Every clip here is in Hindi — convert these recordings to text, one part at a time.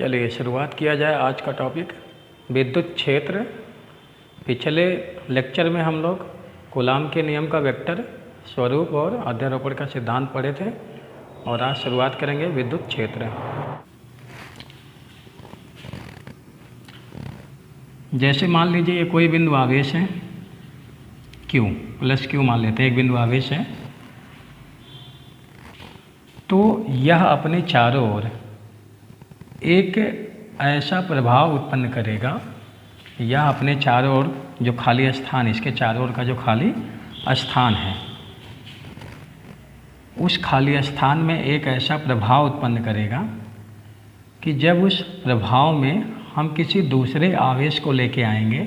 चलिए शुरुआत किया जाए आज का टॉपिक विद्युत क्षेत्र। पिछले लेक्चर में हम लोग कूलाम के नियम का वेक्टर स्वरूप और अध्यारोपण का सिद्धांत पढ़े थे और आज शुरुआत करेंगे विद्युत क्षेत्र। जैसे मान लीजिए ये कोई बिंदु आवेश है Q प्लस Q मान लेते हैं, एक बिंदु आवेश है, तो यह अपने चारों ओर एक ऐसा प्रभाव उत्पन्न करेगा, यह अपने चारों ओर जो खाली स्थान, इसके चारों ओर का जो खाली स्थान है, उस खाली स्थान में एक ऐसा प्रभाव उत्पन्न करेगा कि जब उस प्रभाव में हम किसी दूसरे आवेश को लेके आएंगे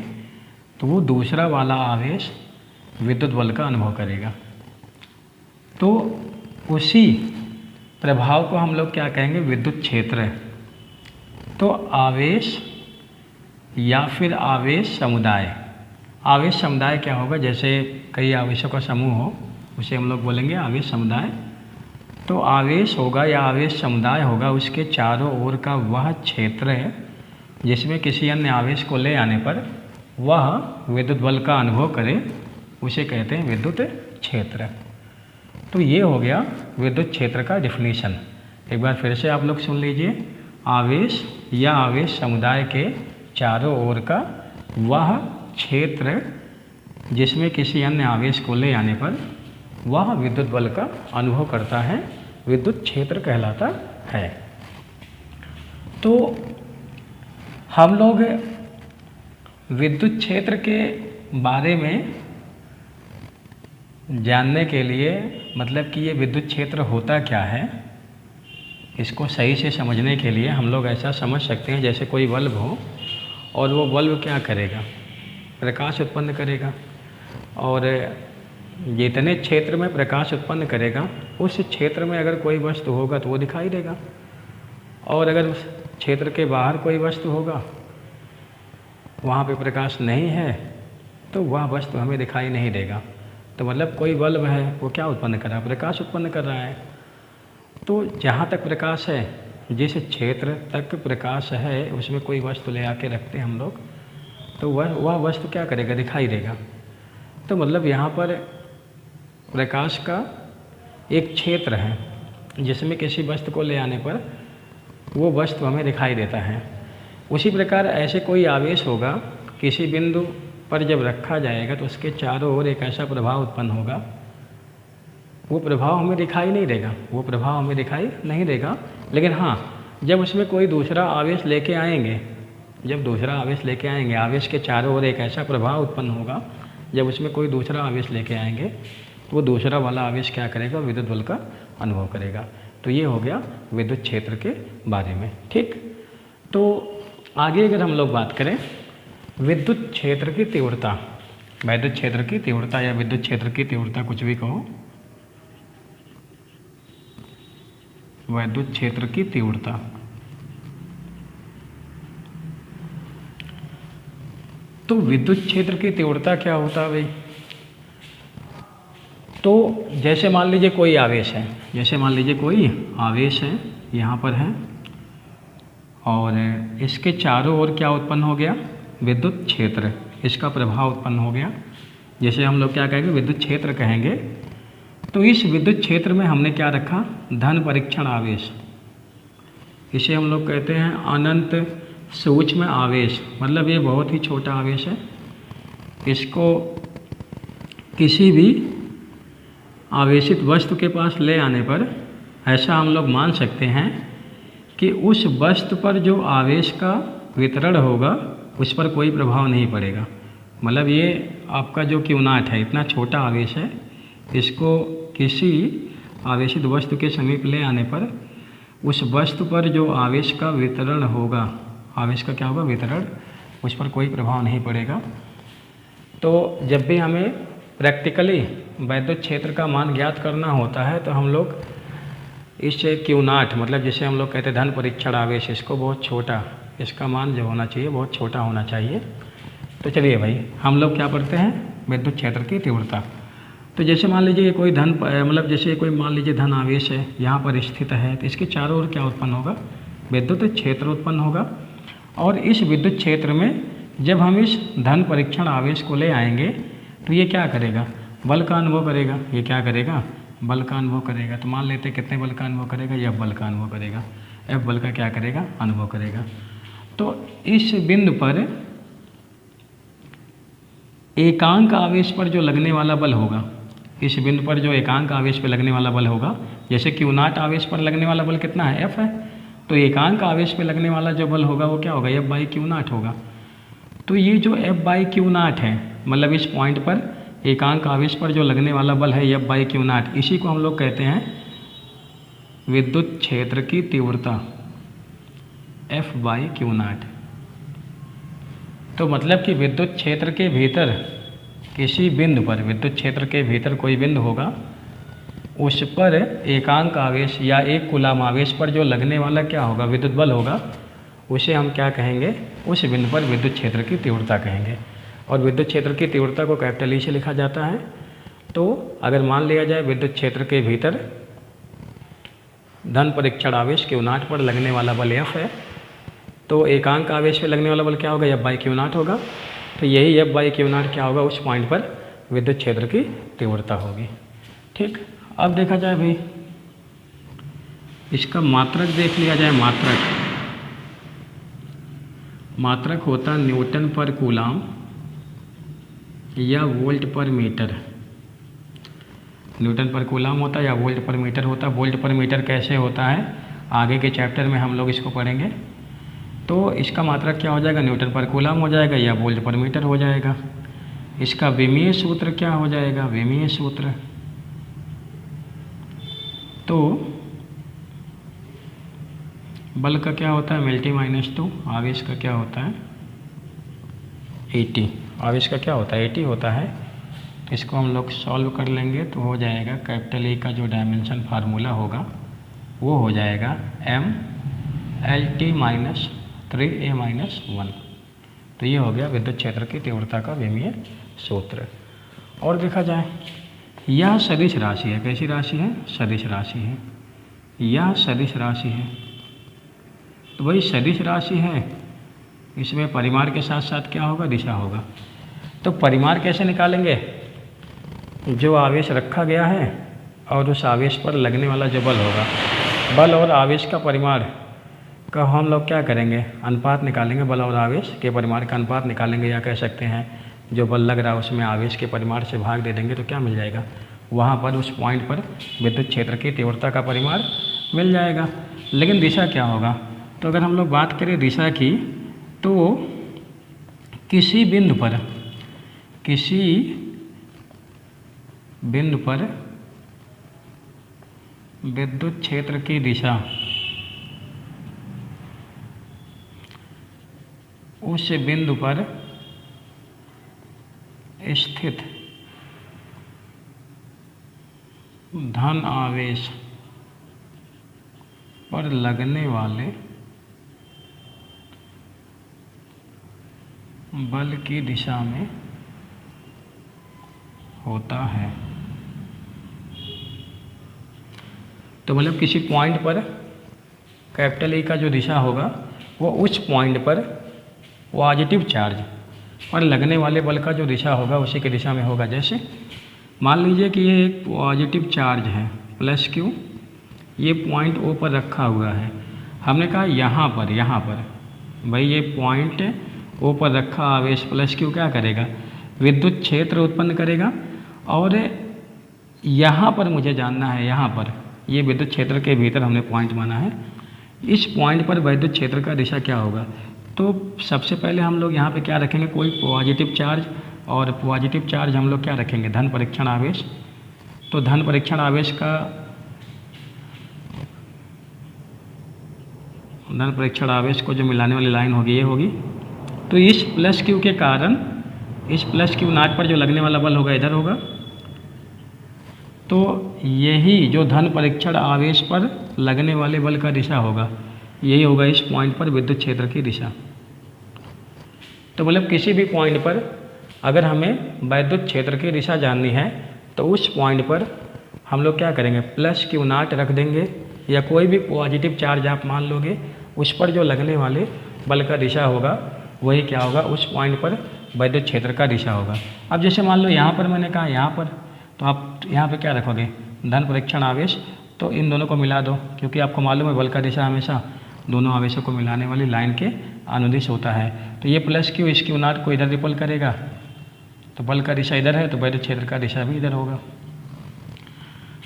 तो वो दूसरा वाला आवेश विद्युत बल का अनुभव करेगा। तो उसी प्रभाव को हम लोग क्या कहेंगे? विद्युत क्षेत्र। तो आवेश या फिर आवेश समुदाय। आवेश समुदाय क्या होगा? जैसे कई आवेशों का समूह हो, उसे हम लोग बोलेंगे आवेश समुदाय। तो आवेश होगा या आवेश समुदाय होगा उसके चारों ओर का वह क्षेत्र है जिसमें किसी अन्य आवेश को ले आने पर वह विद्युत बल का अनुभव करे, उसे कहते हैं विद्युत क्षेत्र। तो ये हो गया विद्युत क्षेत्र का डिफिनीशन। एक बार फिर से आप लोग सुन लीजिए। आवेश या आवेश समुदाय के चारों ओर का वह क्षेत्र जिसमें किसी अन्य आवेश को ले आने पर वह विद्युत बल का अनुभव करता है, विद्युत क्षेत्र कहलाता है। तो हम लोग विद्युत क्षेत्र के बारे में जानने के लिए, मतलब कि ये विद्युत क्षेत्र होता क्या है, इसको सही से समझने के लिए हम लोग ऐसा समझ सकते हैं जैसे कोई बल्ब हो और वो बल्ब क्या करेगा? प्रकाश उत्पन्न करेगा, और जितने क्षेत्र में प्रकाश उत्पन्न करेगा उस क्षेत्र में अगर कोई वस्तु होगा तो वो दिखाई देगा, और अगर उस क्षेत्र के बाहर कोई वस्तु होगा, वहाँ पे प्रकाश नहीं है, तो वह वस्तु हमें दिखाई नहीं देगा। तो मतलब कोई बल्ब है, वो क्या उत्पन्न कर रहा है? प्रकाश उत्पन्न कर रहा है। तो जहाँ तक प्रकाश है, जिस क्षेत्र तक प्रकाश है उसमें कोई वस्तु ले आके रखते हैं हम लोग, तो वह वस्तु क्या करेगा? दिखाई देगा। तो मतलब यहाँ पर प्रकाश का एक क्षेत्र है जिसमें किसी वस्तु को ले आने पर वो वस्तु हमें दिखाई देता है। उसी प्रकार ऐसे कोई आवेश होगा, किसी बिंदु पर जब रखा जाएगा तो उसके चारों ओर एक ऐसा प्रभाव उत्पन्न होगा, वो प्रभाव हमें दिखाई नहीं देगा, वो प्रभाव हमें दिखाई नहीं देगा। लेकिन हाँ, जब उसमें कोई दूसरा आवेश लेके आएंगे, जब दूसरा आवेश लेके आएंगे, आवेश के चारों ओर एक ऐसा प्रभाव उत्पन्न होगा, जब उसमें कोई दूसरा आवेश लेके आएंगे तो वो दूसरा वाला आवेश क्या करेगा? विद्युत बल का अनुभव करेगा। तो ये हो गया विद्युत क्षेत्र के बारे में। ठीक, तो आगे अगर हम लोग बात करें विद्युत क्षेत्र की तीव्रता, विद्युत क्षेत्र की तीव्रता या विद्युत क्षेत्र की तीव्रता, कुछ भी कहो, विद्युत क्षेत्र की तीव्रता। तो विद्युत क्षेत्र की तीव्रता क्या होता है भाई? तो जैसे मान लीजिए कोई आवेश है, जैसे मान लीजिए कोई आवेश है, यहाँ पर है, और इसके चारों ओर क्या उत्पन्न हो गया? विद्युत क्षेत्र, इसका प्रभाव उत्पन्न हो गया, जैसे हम लोग क्या कहेंगे? विद्युत क्षेत्र कहेंगे। तो इस विद्युत क्षेत्र में हमने क्या रखा? धन परीक्षण आवेश। इसे हम लोग कहते हैं अनंत सूक्ष्म आवेश, मतलब ये बहुत ही छोटा आवेश है। इसको किसी भी आवेशित वस्तु के पास ले आने पर ऐसा हम लोग मान सकते हैं कि उस वस्तु पर जो आवेश का वितरण होगा उस पर कोई प्रभाव नहीं पड़ेगा। मतलब ये आपका जो Q0 है, इतना छोटा आवेश है, इसको किसी आवेशित वस्तु के समीप ले आने पर उस वस्तु पर जो आवेश का वितरण होगा, आवेश का क्या होगा? वितरण, उस पर कोई प्रभाव नहीं पड़ेगा। तो जब भी हमें प्रैक्टिकली विद्युत क्षेत्र का मान ज्ञात करना होता है तो हम लोग इस Q0, मतलब जिसे हम लोग कहते हैं धन परीक्षण आवेश, इसको बहुत छोटा, इसका मान जो होना चाहिए बहुत छोटा होना चाहिए। तो चलिए भाई, हम लोग क्या पढ़ते हैं? विद्युत क्षेत्र की तीव्रता। तो जैसे मान लीजिए कोई धन, मतलब जैसे कोई मान लीजिए धन आवेश है, यहाँ पर स्थित है, तो इसके चारों ओर क्या उत्पन्न होगा? विद्युत क्षेत्र उत्पन्न होगा। और इस विद्युत क्षेत्र में जब हम इस धन परीक्षण आवेश को ले आएंगे तो ये क्या करेगा, बल का अनुभव करेगा। ये क्या करेगा, बल का अनुभव करेगा। तो मान लेते हैं कितने बल का अनुभव करेगा, F बल का अनुभव करेगा। F बल का क्या करेगा, अनुभव करेगा। तो इस बिंदु पर एकांक आवेश पर जो लगने वाला बल होगा, इस बिंदु पर जो एकांक आवेश पर लगने वाला बल होगा, जैसे Q0 आवेश पर लगने वाला बल कितना है, F है। तो एकांक आवेश पर लगने वाला जो बल होगा वो क्या होगा, F बाई Q0 होगा। तो ये जो F बाई Q0 है, मतलब इस पॉइंट पर एकांक आवेश पर जो लगने वाला बल है F बाई Q0, इसी को हम लोग कहते हैं विद्युत क्षेत्र की तीव्रता F बाई Q0। तो मतलब कि विद्युत क्षेत्र के भीतर किसी बिंदु पर, विद्युत क्षेत्र के भीतर कोई बिंदु होगा, उस पर एकांक आवेश या एक कूलाम आवेश पर जो लगने वाला क्या होगा, विद्युत बल होगा, उसे हम क्या कहेंगे, उस बिंदु पर विद्युत क्षेत्र की तीव्रता कहेंगे। और विद्युत क्षेत्र की तीव्रता को कैपिटल ई से लिखा जाता है। तो अगर मान लिया जाए विद्युत क्षेत्र के भीतर धन परीक्षण आवेश Q0 पर लगने वाला बल F है, तो एकांक आवेश पे लगने वाला बल क्या होगा, F बाई Q0 होगा। तो यही F बाई Q0 क्या होगा, उस पॉइंट पर विद्युत क्षेत्र की तीव्रता होगी। ठीक, अब देखा जाए भाई, इसका मात्रक देख लिया जाए। मात्रक होता न्यूटन पर कूलाम या वोल्ट पर मीटर। न्यूटन पर कूलाम होता है या वोल्ट पर मीटर होता है। वोल्ट पर मीटर कैसे होता है, आगे के चैप्टर में हम लोग इसको पढ़ेंगे। तो इसका मात्रक क्या हो जाएगा, न्यूटन पर कूलाम हो जाएगा या वोल्ट पर मीटर हो जाएगा। इसका विमीय सूत्र क्या हो जाएगा, विमीय सूत्र, तो बल का क्या होता है, mlt माइनस 2, आवेश का क्या होता है, at, आवेश का क्या होता है, at होता है। इसको हम लोग सॉल्व कर लेंगे तो हो जाएगा, कैपिटल ए का जो डायमेंशन फार्मूला होगा वो हो जाएगा m lt minus 3a minus 1। तो ये हो गया विद्युत क्षेत्र की तीव्रता का विमीय सूत्र। और देखा जाए, यह सदिश राशि है। कैसी राशि है, सदिश राशि है। यह सदिश राशि है। तो वही सदिश राशि है, इसमें परिमाण के साथ साथ क्या होगा, दिशा होगा। तो परिमाण कैसे निकालेंगे, जो आवेश रखा गया है और उस आवेश पर लगने वाला जो बल होगा, बल और आवेश का परिमाण का हम लोग क्या करेंगे, अनुपात निकालेंगे। बल और आवेश के परिमाण का अनुपात निकालेंगे, या कह सकते हैं जो बल लग रहा है उसमें आवेश के परिमाण से भाग दे देंगे तो क्या मिल जाएगा, वहाँ पर उस पॉइंट पर विद्युत क्षेत्र की तीव्रता का परिमाण मिल जाएगा। लेकिन दिशा क्या होगा, तो अगर हम लोग बात करें दिशा की, तो किसी बिंदु पर विद्युत क्षेत्र की दिशा उस बिंदु पर स्थित धन आवेश पर लगने वाले बल की दिशा में होता है। तो मतलब किसी पॉइंट पर कैपिटल ए का जो दिशा होगा वो उस पॉइंट पर पॉजिटिव चार्ज पर लगने वाले बल का जो दिशा होगा उसी की दिशा में होगा। जैसे मान लीजिए कि ये एक पॉजिटिव चार्ज है प्लस Q, ये पॉइंट O पर रखा हुआ है। हमने कहा यहाँ पर भाई ये पॉइंट O पर रखा आवेश प्लस Q क्या करेगा, विद्युत क्षेत्र उत्पन्न करेगा। और यहाँ पर मुझे जानना है, यहाँ पर ये विद्युत क्षेत्र के भीतर हमने पॉइंट माना है, इस पॉइंट पर विद्युत क्षेत्र का दिशा क्या होगा। तो सबसे पहले हम लोग यहाँ पे क्या रखेंगे, कोई पॉजिटिव चार्ज, और पॉजिटिव चार्ज हम लोग क्या रखेंगे, धन परीक्षण आवेश। तो धन परीक्षण आवेश का, धन परीक्षण आवेश को जो मिलाने वाली लाइन होगी ये होगी। तो इस प्लस Q के कारण, इस प्लस Q0 पर जो लगने वाला बल होगा इधर होगा। तो यही जो धन परीक्षण आवेश पर लगने वाले बल का दिशा होगा, यही होगा इस पॉइंट पर विद्युत क्षेत्र की दिशा। तो मतलब किसी भी पॉइंट पर अगर हमें विद्युत क्षेत्र की दिशा जाननी है तो उस पॉइंट पर हम लोग क्या करेंगे, प्लस Q0 रख देंगे, या कोई भी पॉजिटिव चार्ज आप मान लोगे उस पर जो लगने वाले बल का दिशा होगा वही क्या होगा, उस पॉइंट पर विद्युत क्षेत्र का दिशा होगा। अब जैसे मान लो यहाँ पर मैंने कहा यहाँ पर, तो आप यहाँ पर क्या रखोगे, धन परीक्षण आवेश, तो इन दोनों को मिला दो, क्योंकि आपको मालूम है बल का दिशा हमेशा दोनों आवेशों को मिलाने वाली लाइन के अनुदिश होता है। तो ये प्लस क्यू इस क्यू नॉट को इधर रिपल करेगा, तो बल का दिशा इधर है तो विद्युत क्षेत्र का दिशा भी इधर होगा।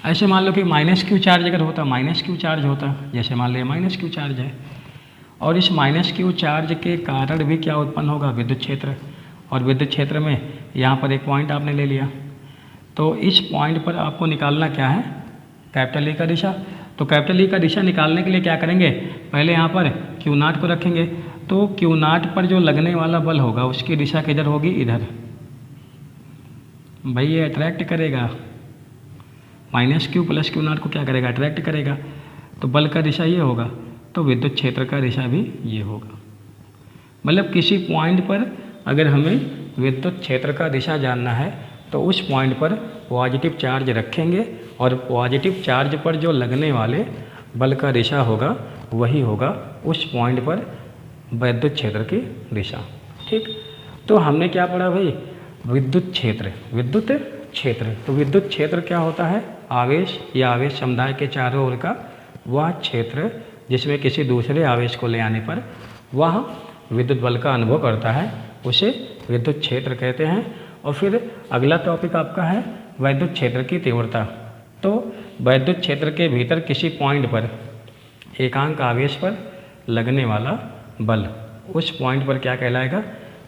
ऐसे मान लो कि माइनस क्यू चार्ज अगर होता, माइनस क्यू चार्ज होता, जैसे मान लो माइनस क्यू चार्ज है, और इस माइनस क्यू चार्ज के कारण भी क्या उत्पन्न होगा, विद्युत क्षेत्र। और विद्युत क्षेत्र में यहाँ पर एक पॉइंट आपने ले लिया, तो इस पॉइंट पर आपको निकालना क्या है, कैपिटल ई का दिशा। तो कैपिटल ई का दिशा निकालने के लिए क्या करेंगे, पहले यहाँ पर क्यू नॉट को रखेंगे, तो क्यू नॉट पर जो लगने वाला बल होगा उसकी दिशा किधर होगी, इधर। भाई ये अट्रैक्ट करेगा, minus Q plus Q not को क्या करेगा, अट्रैक्ट करेगा, तो बल का दिशा ये होगा, तो विद्युत क्षेत्र का दिशा भी ये होगा। मतलब किसी पॉइंट पर अगर हमें विद्युत क्षेत्र का दिशा जानना है तो उस पॉइंट पर पॉजिटिव चार्ज रखेंगे, और पॉजिटिव चार्ज पर जो लगने वाले बल का दिशा होगा वही होगा उस पॉइंट पर विद्युत क्षेत्र की दिशा। ठीक, तो हमने क्या पढ़ा भाई, विद्युत क्षेत्र, विद्युत क्षेत्र। तो विद्युत क्षेत्र क्या होता है, आवेश या आवेश समुदाय के चारों ओर का वह क्षेत्र जिसमें किसी दूसरे आवेश को ले आने पर वह विद्युत बल का अनुभव करता है, उसे विद्युत क्षेत्र कहते हैं। और फिर अगला टॉपिक आपका है विद्युत क्षेत्र की तीव्रता। तो विद्युत क्षेत्र के भीतर किसी पॉइंट पर एकांक आवेश पर लगने वाला बल, उस पॉइंट पर क्या कहलाएगा,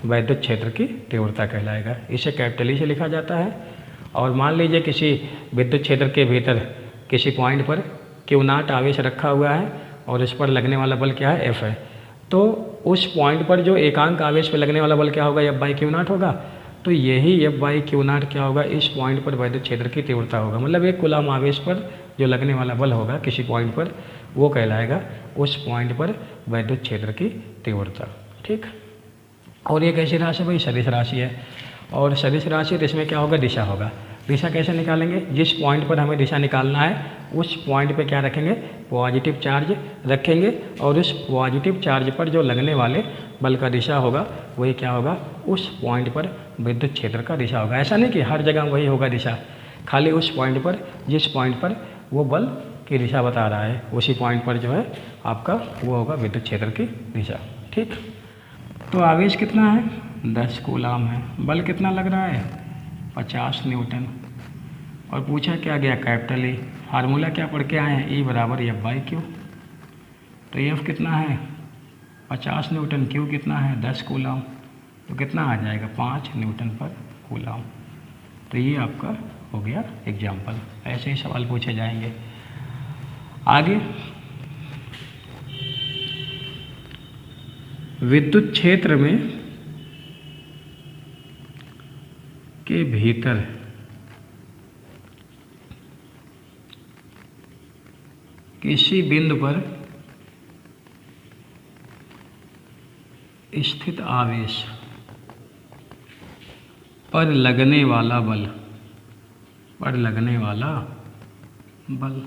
विद्युत क्षेत्र की तीव्रता कहलाएगा। इसे कैपिटल ई से लिखा जाता है। और मान लीजिए किसी विद्युत क्षेत्र के भीतर किसी पॉइंट पर क्यू नॉट आवेश रखा हुआ है और इस पर लगने वाला बल क्या है, एफ है, तो उस पॉइंट पर जो एकांक आवेश पर लगने वाला बल क्या होगा, एफ बाई क्यू नॉट होगा। तो यही एफ बाई क्यू नॉट क्या होगा, इस पॉइंट पर विद्युत क्षेत्र की तीव्रता होगा। मतलब एक कूलम आवेश पर जो लगने वाला बल होगा किसी पॉइंट पर, वो कहलाएगा उस पॉइंट पर विद्युत क्षेत्र की तीव्रता। ठीक, और ये कैसी राशि भाई, सदिश राशि है। और सदिश राशि तो इसमें क्या होगा, दिशा होगा। दिशा कैसे निकालेंगे, जिस पॉइंट पर हमें दिशा निकालना है उस पॉइंट पे क्या रखेंगे, पॉजिटिव चार्ज रखेंगे, और उस पॉजिटिव चार्ज पर जो लगने वाले बल का दिशा होगा वही क्या होगा, उस पॉइंट पर विद्युत क्षेत्र का दिशा होगा। ऐसा नहीं कि हर जगह वही होगा दिशा, खाली उस पॉइंट पर, जिस पॉइंट पर वो बल की दिशा बता रहा है उसी पॉइंट पर जो है आपका वो होगा विद्युत क्षेत्र की दिशा। ठीक, तो आवेश कितना है, 10 कूलम है, बल कितना लग रहा है, 50 न्यूटन, और पूछा क्या गया, कैपिटल ई। फार्मूला क्या पढ़ के आए हैं, ई बराबर एफ बाई क्यू। तो एफ कितना है, 50 न्यूटन, क्यू कितना है, 10 कूलम, तो कितना आ जाएगा, 5 न्यूटन पर कूलम। तो ये आपका हो गया एग्जाम्पल। ऐसे ही सवाल पूछे जाएंगे। आगे, विद्युत क्षेत्र में के भीतर किसी बिंदु पर स्थित आवेश पर लगने वाला बल, पर लगने वाला बल।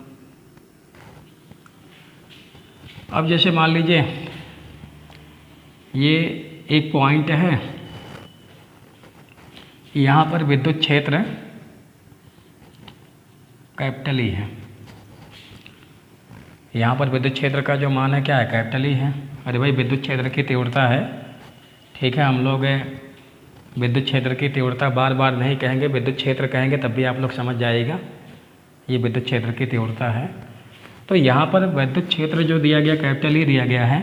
अब जैसे मान लीजिए ये एक पॉइंट है, यहाँ पर विद्युत क्षेत्र कैपिटल ई है, यहाँ पर विद्युत क्षेत्र का जो मान है क्या है, कैपिटल ई है। अरे भाई विद्युत क्षेत्र की तीव्रता है, ठीक है, हम लोग विद्युत क्षेत्र की तीव्रता बार बार नहीं कहेंगे, विद्युत क्षेत्र कहेंगे तब भी आप लोग समझ जाइएगा ये विद्युत क्षेत्र की तीव्रता है। तो यहाँ पर विद्युत क्षेत्र जो दिया गया कैपिटल ई दिया गया है,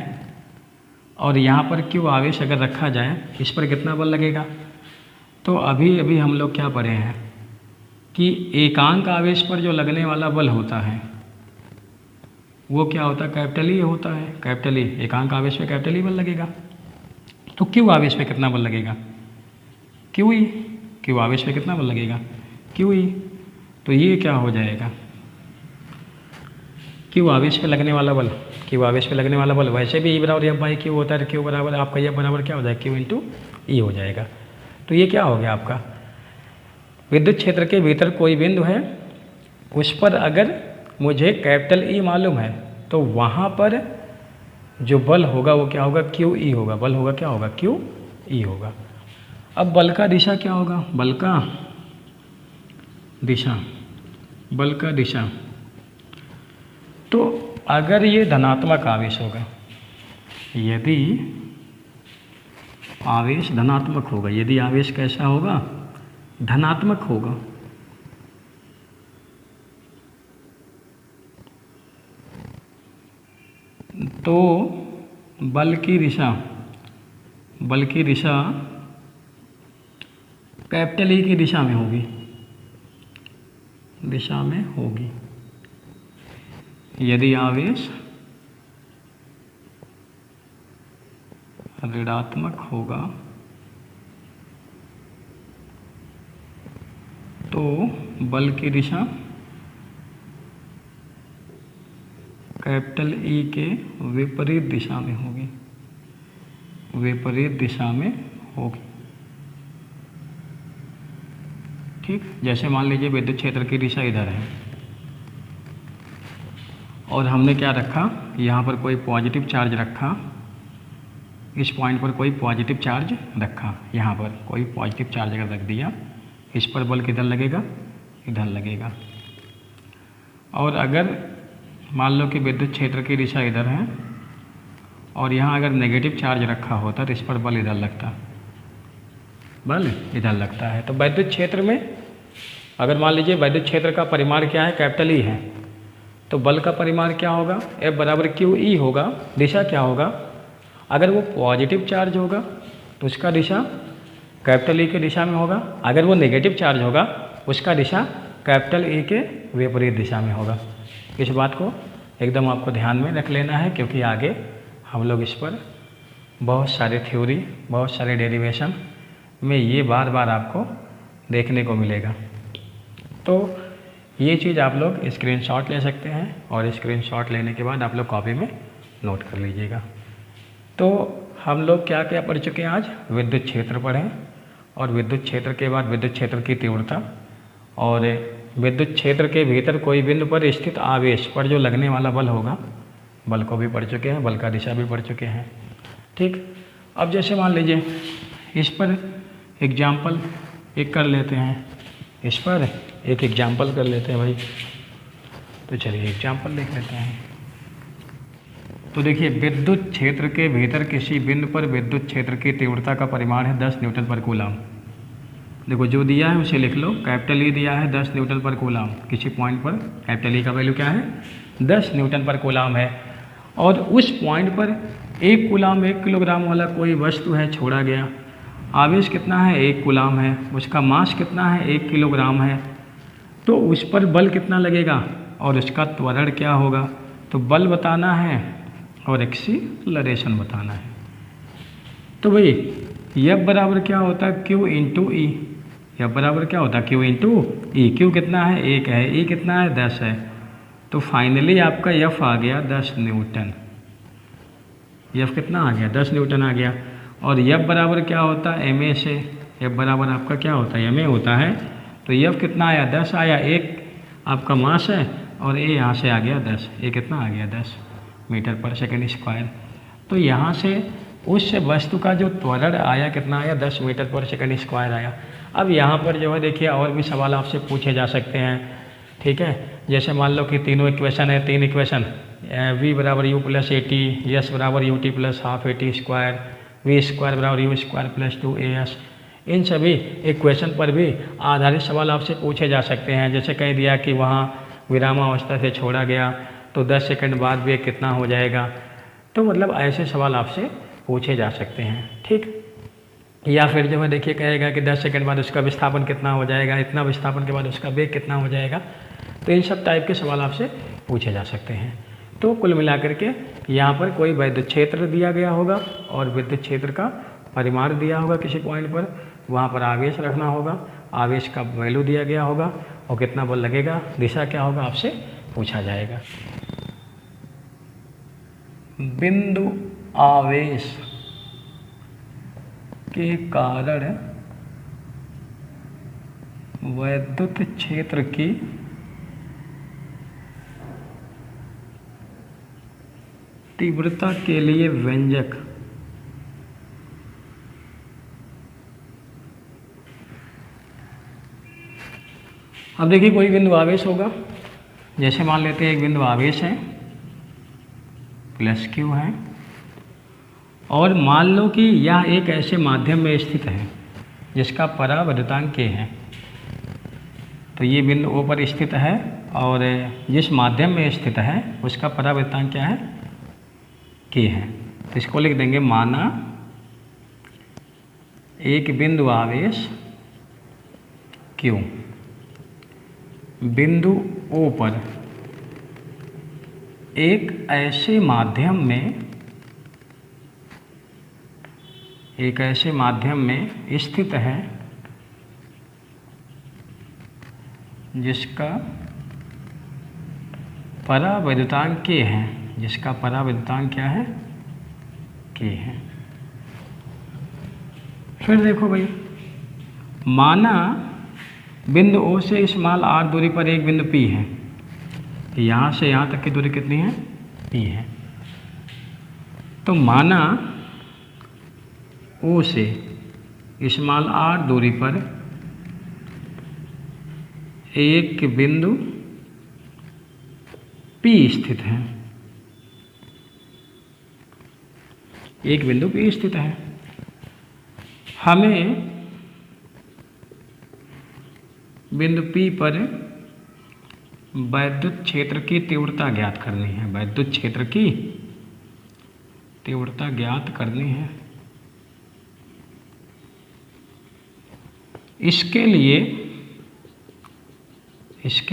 और यहाँ पर क्यू आवेश अगर रखा जाए, इस पर कितना बल लगेगा। तो अभी अभी हम लोग क्या पढ़े हैं कि एकांक आवेश पर जो लगने वाला बल होता है वो क्या होता है, कैपिटल ई होता है। कैपिटल ई, एकांक आवेश पे कैपिटल ई बल लगेगा। तो क्यू आवेश पे कितना बल लगेगा, क्यू ई, क्यू आवेश पे कितना बल लगेगा, क्यू ई। तो ये क्या हो जाएगा, क्यू आवेश पे लगने वाला बल, क्यू आवेश पे लगने वाला बल, वैसे भी ई बराबर एफ बाई क्यू होता है, क्यू बराबर आपका एफ बराबर क्या हो जाएगा, क्यू इंटू ई हो जाएगा। तो ये क्या हो गया आपका, विद्युत क्षेत्र के भीतर कोई बिंदु है, उस पर अगर मुझे कैपिटल ई मालूम है तो वहाँ पर जो बल होगा वो क्या होगा, क्यू ई होगा। बल होगा क्या होगा, क्यू ई होगा। अब बल का दिशा क्या होगा, बल का दिशा, बल का दिशा, तो अगर ये धनात्मक आवेश होगा, यदि आवेश धनात्मक होगा, यदि आवेश कैसा होगा, धनात्मक होगा, तो बल की दिशा, बल की दिशा कैपिटल ई की दिशा में होगी, दिशा में होगी। यदि आवेश ऋणात्मक होगा तो बल की दिशा कैपिटल ई के विपरीत दिशा में होगी, विपरीत दिशा में होगी। ठीक, जैसे मान लीजिए विद्युत क्षेत्र की दिशा इधर है और हमने क्या रखा, यहाँ पर कोई पॉजिटिव चार्ज रखा, इस पॉइंट पर कोई पॉजिटिव चार्ज रखा, यहाँ पर कोई पॉजिटिव चार्ज अगर रख दिया, इस पर बल किधर लगेगा, इधर लगेगा। और अगर मान लो कि विद्युत क्षेत्र की दिशा इधर है और यहाँ अगर नेगेटिव चार्ज रखा होता तो इस पर बल इधर लगता, बल इधर लगता है। तो विद्युत क्षेत्र में अगर मान लीजिए विद्युत क्षेत्र का परिमाण क्या है, कैपिटल ई है, तो बल का परिमाण क्या होगा, F बराबर क्यू ई होगा। दिशा क्या होगा, अगर वो पॉजिटिव चार्ज होगा तो उसका दिशा कैपिटल ई के दिशा में होगा, अगर वो नेगेटिव चार्ज होगा उसका दिशा कैपिटल ई के विपरीत दिशा में होगा। इस बात को एकदम आपको ध्यान में रख लेना है, क्योंकि आगे हम लोग इस पर बहुत सारे थ्योरी, बहुत सारे डेरिवेशन में ये बार बार आपको देखने को मिलेगा। तो ये चीज़ आप लोग स्क्रीनशॉट ले सकते हैं और स्क्रीनशॉट लेने के बाद आप लोग कॉपी में नोट कर लीजिएगा। तो हम लोग क्या क्या पढ़ चुके हैं आज, विद्युत क्षेत्र पढ़ें और विद्युत क्षेत्र के बाद विद्युत क्षेत्र की तीव्रता और विद्युत क्षेत्र के भीतर कोई बिंदु पर स्थित आवेश पर जो लगने वाला बल होगा, बल को भी पढ़ चुके हैं, बल का दिशा भी पढ़ चुके हैं। ठीक, अब जैसे मान लीजिए इस पर एग्जाम्पल एक कर लेते हैं, इस पर एक एग्जाम्पल कर लेते हैं भाई। तो चलिए एग्जाम्पल देख लेते हैं। तो देखिए विद्युत क्षेत्र के भीतर किसी बिंदु पर विद्युत क्षेत्र की तीव्रता का परिमाण है 10 न्यूटन पर कूलाम। देखो जो दिया है उसे लिख लो, कैपिटल ई दिया है 10 न्यूटन पर कूलाम, किसी पॉइंट पर कैपिटल ई का वैल्यू क्या है 10 न्यूटन पर कूलाम है, और उस पॉइंट पर 1 कूलाम 1 किलोग्राम वाला कोई वस्तु है छोड़ा गया, आवेश कितना है 1 कूलाम है, उसका मास कितना है 1 किलोग्राम है, तो उस पर बल कितना लगेगा और उसका त्वरण क्या होगा। तो बल बताना है और एक्सीलरेशन बताना है। तो भाई F बराबर क्या होता है Q इंटू ई, F बराबर क्या होता है Q इंटू ई। Q कितना है 1 है, E कितना है 10 है, तो फाइनली आपका F आ गया 10 न्यूटन। F कितना आ गया 10 न्यूटन आ गया। और F बराबर क्या होता है ma से, F बराबर आपका क्या होता है ma होता है, तो F कितना आया 10 आया, 1 आपका मास है और A यहाँ से आ गया 10, A कितना आ गया 10 मीटर पर सेकंड स्क्वायर। तो यहाँ से उस वस्तु का जो त्वरण आया कितना आया 10 मीटर पर सेकंड स्क्वायर आया। अब यहाँ पर जो है देखिए और भी सवाल आपसे पूछे जा सकते हैं, ठीक है। जैसे मान लो कि तीनों इक्वेशन है, 3 इक्वेशन v बराबर u plus A T, S बराबर U T plus half A T square, V square बराबर यू स्क्वायर प्लस 2as, इन सभी इक्वेशन पर भी आधारित सवाल आपसे पूछे जा सकते हैं। जैसे कह दिया कि वहाँ विरामावस्था से छोड़ा गया तो 10 सेकंड बाद भी कितना हो जाएगा, तो मतलब ऐसे सवाल आपसे पूछे जा सकते हैं, ठीक। या फिर जो है देखिए कहेगा कि 10 सेकंड बाद उसका विस्थापन कितना हो जाएगा, इतना विस्थापन के बाद उसका वेग कितना हो जाएगा, तो इन सब टाइप के सवाल आपसे पूछे जा सकते हैं। तो कुल मिलाकर के यहाँ पर कोई विद्युत क्षेत्र दिया गया होगा और विद्युत क्षेत्र का परिमाण दिया होगा किसी पॉइंट पर, वहाँ पर आवेश रखना होगा, आवेश का वैल्यू दिया गया होगा और कितना बल लगेगा, दिशा क्या होगा आपसे पूछा जाएगा। बिंदु आवेश के कारण विद्युत क्षेत्र की तीव्रता के लिए व्यंजक। अब देखिए कोई बिंदु आवेश होगा, जैसे मान लेते हैं एक बिंदु आवेश है प्लस क्यू है, और मान लो कि यह एक ऐसे माध्यम में स्थित है जिसका परावर्तनांक k है। तो ये बिंदु O पर स्थित है और जिस माध्यम में स्थित है उसका परावर्तनांक क्या है, k है। तो इसको लिख देंगे, माना एक बिंदु आवेश Q बिंदु O पर एक ऐसे माध्यम में स्थित है जिसका परावर्तनांक k है, जिसका परावर्तनांक क्या है, k है। फिर देखो भाई, माना बिंदु O से स्मॉल r दूरी पर एक बिंदु P है, यहाँ से यहाँ तक की दूरी कितनी है, P है। तो माना O से स्मॉल r दूरी पर एक बिंदु P स्थित है, एक बिंदु P स्थित है। हमें बिंदु P पर वैद्युत क्षेत्र की तीव्रता ज्ञात करनी है, वैद्युत क्षेत्र की तीव्रता ज्ञात करनी है। इसके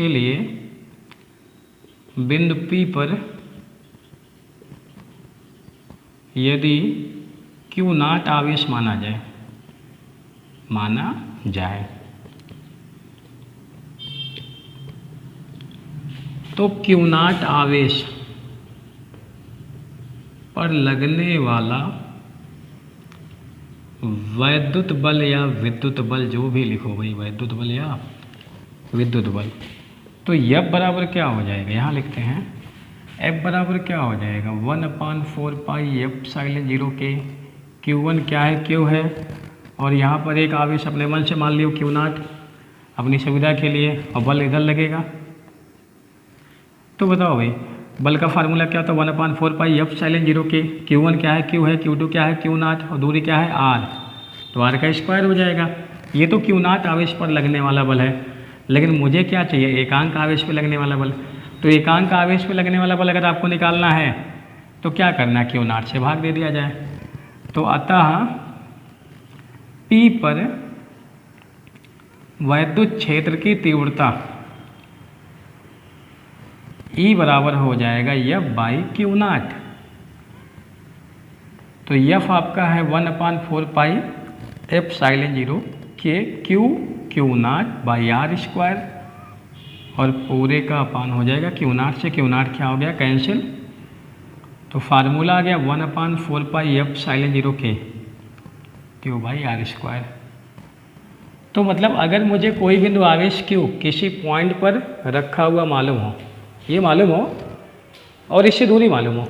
लिए बिंदु P पर यदि Q नॉट आवेश माना जाए तो Q नॉट आवेश पर लगने वाला वैद्युत बल या विद्युत बल, जो भी लिखो भाई, वैद्युत बल या विद्युत बल, तो F बराबर क्या हो जाएगा, यहाँ लिखते हैं F बराबर क्या हो जाएगा, 1/4 पाई एप्सिलॉन 0 के। Q1 क्या है, Q है, और यहाँ पर एक आवेश अपने मन से मान लियो Q नॉट अपनी सुविधा के लिए, और बल इधर लगेगा। तो बताओ भाई, बल का फार्मूला क्या था, 1/4 पाई एप्सिलॉन 0 के। Q1 क्या है, Q है, Q2 क्या है, Q नॉट, और दूरी क्या है, R, तो R का स्क्वायर हो जाएगा। ये तो Q नॉट आवेश पर लगने वाला बल है, लेकिन मुझे क्या चाहिए, एकांक आवेश पर लगने वाला बल। तो एकांक आवेश पर लगने वाला बल अगर आपको निकालना है तो क्या करना है, Q नॉट से भाग दे दिया जाए। तो अतः P पर वैद्युत क्षेत्र की तीव्रता E बराबर हो जाएगा F बाई Q नॉट। तो F आपका है 1/4 पाई एप्सिलॉन 0 के Q not by R square, और पूरे का अपान हो जाएगा Q नॉट से Q नॉट क्या हो गया, कैंसिल। तो फार्मूला आ गया 1/4 पाई एप्सिलॉन 0 के Q बाई R स्क्वायर। तो मतलब अगर मुझे कोई बिंदु आवेश Q किसी पॉइंट पर रखा हुआ मालूम हो, ये मालूम हो और इससे दूरी मालूम हो,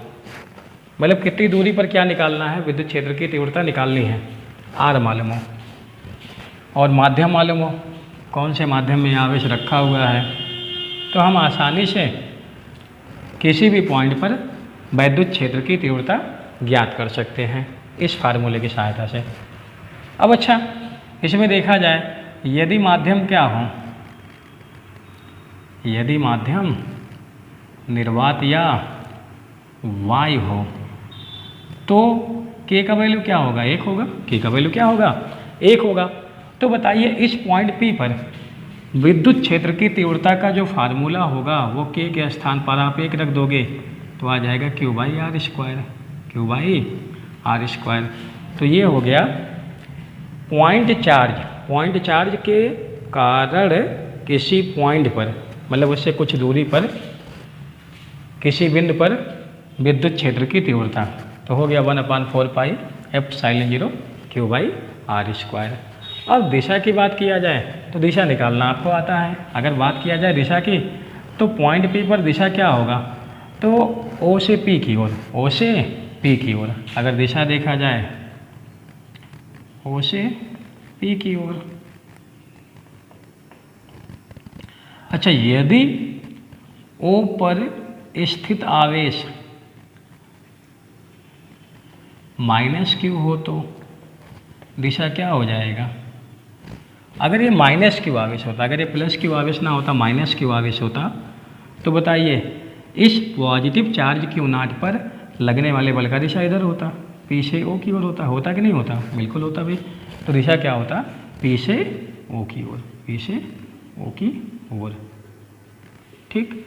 मतलब कितनी दूरी पर क्या निकालना है, विद्युत क्षेत्र की तीव्रता निकालनी है, R मालूम हो, और माध्यम मालूम हो कौन से माध्यम में आवेश रखा हुआ है, तो हम आसानी से किसी भी पॉइंट पर वैद्युत क्षेत्र की तीव्रता ज्ञात कर सकते हैं इस फार्मूले की सहायता से। अब अच्छा, इसमें देखा जाए यदि माध्यम क्या हो, यदि माध्यम निर्वात या वायु हो तो K का वैल्यू क्या होगा, 1 होगा। K का वैल्यू क्या होगा, 1 होगा। तो बताइए इस पॉइंट P पर विद्युत क्षेत्र की तीव्रता का जो फार्मूला होगा वो K के स्थान पर आप 1 रख दोगे तो आ जाएगा Q by R square, Q by R square. तो ये हो गया पॉइंट चार्ज के कारण किसी पॉइंट पर, मतलब उससे कुछ दूरी पर किसी बिंदु पर विद्युत क्षेत्र की तीव्रता। तो हो गया 1/4 pi epsilon 0 Q by R square. अब दिशा की बात किया जाए तो दिशा निकालना आपको आता है। अगर बात किया जाए दिशा की तो पॉइंट P पर दिशा क्या होगा, तो ओ से पी की ओर, ओ से पी की ओर अगर दिशा देखा जाए, ओ से पी की ओर। अच्छा, यदि ओ पर स्थित आवेश माइनस क्यू हो तो दिशा क्या हो जाएगा? अगर ये माइनस क्यू आवेश होता, अगर ये प्लस क्यू आवेश ना होता, माइनस क्यू आवेश होता, तो बताइए इस पॉजिटिव चार्ज क्यू नॉट पर लगने वाले बल का दिशा इधर होता, पी से ओ की ओर होता कि नहीं होता? बिल्कुल होता भाई। तो दिशा क्या होता? पी से ओ की ओर, पी से ओ की ओर। ठीक,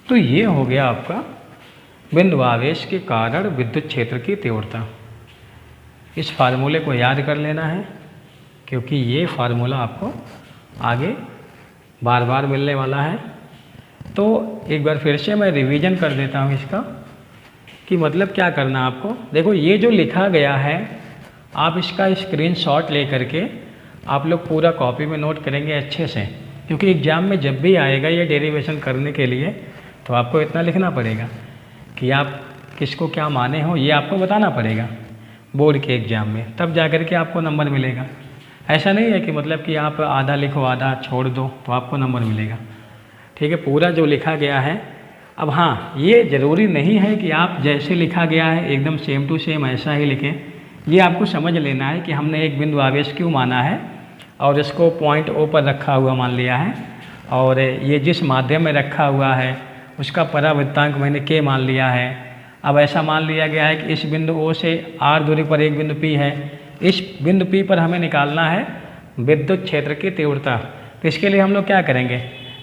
तो ये हो गया आपका बिंदु आवेश के कारण विद्युत क्षेत्र की तीव्रता। इस फार्मूले को याद कर लेना है, क्योंकि ये फार्मूला आपको आगे बार बार मिलने वाला है। तो एक बार फिर से मैं रिवीजन कर देता हूँ इसका, कि मतलब क्या करना आपको। देखो, ये जो लिखा गया है आप इसका स्क्रीनशॉट ले करके आप लोग पूरा कॉपी में नोट करेंगे अच्छे से, क्योंकि एग्ज़ाम में जब भी आएगा ये डेरिवेशन करने के लिए तो आपको इतना लिखना पड़ेगा कि आप किसको क्या माने हो, ये आपको बताना पड़ेगा बोर्ड के एग्ज़ाम में, तब जा कर के आपको नंबर मिलेगा। ऐसा नहीं है कि मतलब कि आप आधा लिखो आधा छोड़ दो तो आपको नंबर मिलेगा। ठीक है, पूरा जो लिखा गया है। अब हाँ, ये ज़रूरी नहीं है कि आप जैसे लिखा गया है एकदम सेम टू सेम ऐसा ही लिखें। ये आपको समझ लेना है कि हमने एक बिंदु आवेश क्यों माना है और इसको पॉइंट ओ पर रखा हुआ मान लिया है, और ये जिस माध्यम में रखा हुआ है उसका परावृत्तांक मैंने के मान लिया है। अब ऐसा मान लिया गया है कि इस बिंदु ओ से आर दूरी पर एक बिंदु पी है, इस बिंदु पी पर हमें निकालना है विद्युत क्षेत्र की तीव्रता। तो इसके लिए हम लोग क्या करेंगे,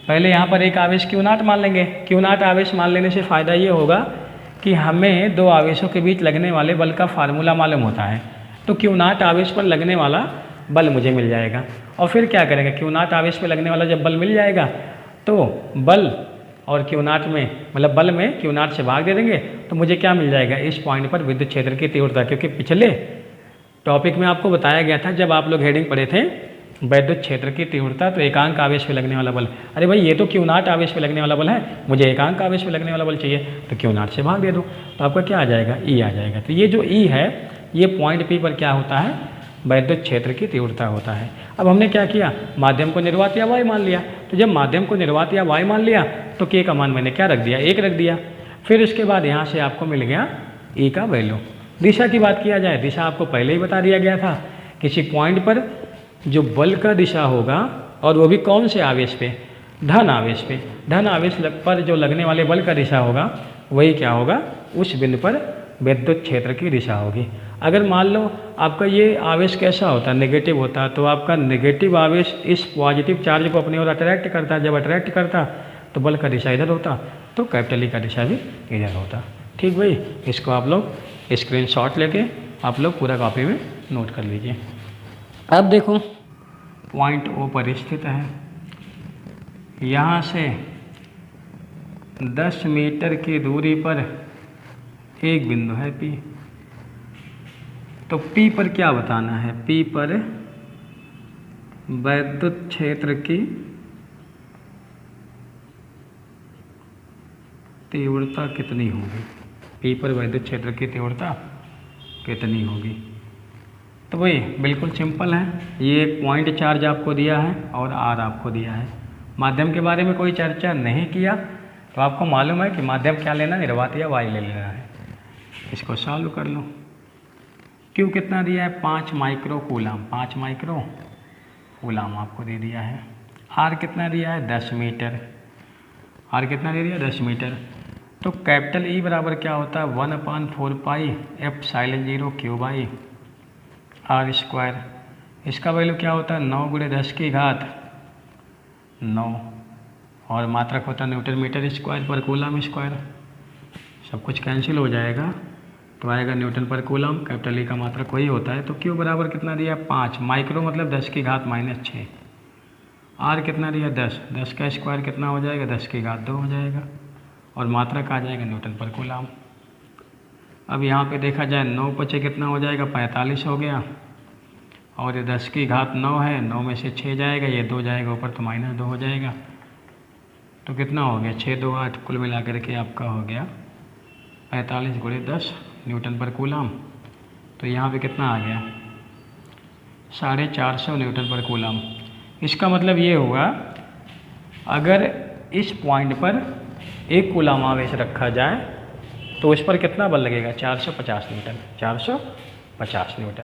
पहले यहाँ पर एक आवेश क्यू नॉट मान लेंगे। क्यू नॉट आवेश मान लेने से फ़ायदा ये होगा कि हमें दो आवेशों के बीच लगने वाले बल का फार्मूला मालूम होता है, तो क्यू नॉट आवेश पर लगने वाला बल मुझे मिल जाएगा। और फिर क्या करेंगे, क्यू नॉट आवेश पर लगने वाला जब बल मिल जाएगा तो बल और क्यू नॉट में मतलब बल में क्यू नॉट से भाग दे देंगे, तो मुझे क्या मिल जाएगा, इस पॉइंट पर विद्युत क्षेत्र की तीव्रता। क्योंकि पिछले टॉपिक में आपको बताया गया था जब आप लोग हेडिंग पढ़े थे विद्युत क्षेत्र की तीव्रता, तो एकांक आवेश पे लगने वाला बल। अरे भाई, ये तो क्यू नॉट आवेश पे लगने वाला बल है, मुझे एकांक आवेश पे लगने वाला बल चाहिए, तो क्यू नॉट से भाग दे दो, तो आपका क्या आ जाएगा, ई आ जाएगा। तो ये जो ई है ये पॉइंट पी पर क्या होता है, विद्युत क्षेत्र की तीव्रता होता है। अब हमने क्या किया, माध्यम को निर्वात या वाई मान लिया। तो जब माध्यम को निर्वात या वाई मान लिया तो के का मान मैंने क्या रख दिया, एक रख दिया। फिर उसके बाद यहाँ से आपको मिल गया ई का वैल्यू। दिशा की बात किया जाए, दिशा आपको पहले ही बता दिया गया था, किसी पॉइंट पर जो बल का दिशा होगा और वो भी कौन से आवेश पे, धन आवेश पे, धन आवेश पर जो लगने वाले बल का दिशा होगा वही क्या होगा, उस बिंदु पर विद्युत क्षेत्र की दिशा होगी। अगर मान लो आपका ये आवेश कैसा होता, नेगेटिव होता, तो आपका नेगेटिव आवेश इस पॉजिटिव चार्ज को अपनी ओर अट्रैक्ट करता, जब अट्रैक्ट करता तो बल का दिशा इधर होता, तो कैपिटल ई का दिशा भी इधर होता। ठीक भाई, इसको आप लोग स्क्रीनशॉट लेके आप लोग पूरा कॉपी में नोट कर लीजिए। अब देखो, पॉइंट ओ पर स्थित है, यहाँ से 10 मीटर की दूरी पर एक बिंदु है P। तो P पर क्या बताना है, P पर विद्युत क्षेत्र की तीव्रता कितनी होगी, P पर विद्युत क्षेत्र की तीव्रता कितनी होगी। तो भाई बिल्कुल सिंपल है, ये एक पॉइंट चार्ज आपको दिया है और आर आपको दिया है। माध्यम के बारे में कोई चर्चा नहीं किया, तो आपको मालूम है कि माध्यम क्या लेना, निर्वात या वाई ले लेना है। इसको सॉल्व कर लो। क्यू कितना दिया है, 5 माइक्रो कूलम, 5 माइक्रो कूलम आपको दे दिया है। आर कितना दिया है, 10 मीटर, आर कितना दे दिया, 10 मीटर। तो कैपिटल ई बराबर क्या होता है, 1/4 pi epsilon 0 Q by R square. इसका वैल्यू क्या होता है, 9 × 10 की घात 9, और मात्रक होता है न्यूटन मीटर स्क्वायर पर कूलम स्क्वायर। सब कुछ कैंसिल हो जाएगा तो आएगा न्यूटन पर कूलम, कैपिटल ई का मात्रक वही होता है। तो क्यू बराबर कितना दिया, 5 माइक्रो मतलब 10 की घात -6। आर कितना दिया, 10, 10 का स्क्वायर कितना हो जाएगा, 10 की घात 2 हो जाएगा, और मात्रक आ जाएगा न्यूटन पर कूलम। अब यहाँ पे देखा जाए 9 × 5 कितना हो जाएगा, 45 हो गया, और ये 10 की घात 9 है, 9 में से 6 जाएगा, ये 2 जाएगा ऊपर तो -2 हो जाएगा। तो कितना हो गया 6 2 8 कुल मिला करके आपका हो गया 45 × 10 न्यूटन पर कूलाम। तो यहाँ पे कितना आ गया 450 न्यूटन पर कूलाम। इसका मतलब ये हुआ अगर इस पॉइंट पर 1 कूलाम आवेश रखा जाए तो इस पर कितना बल लगेगा 450 न्यूटन, 450 न्यूटन।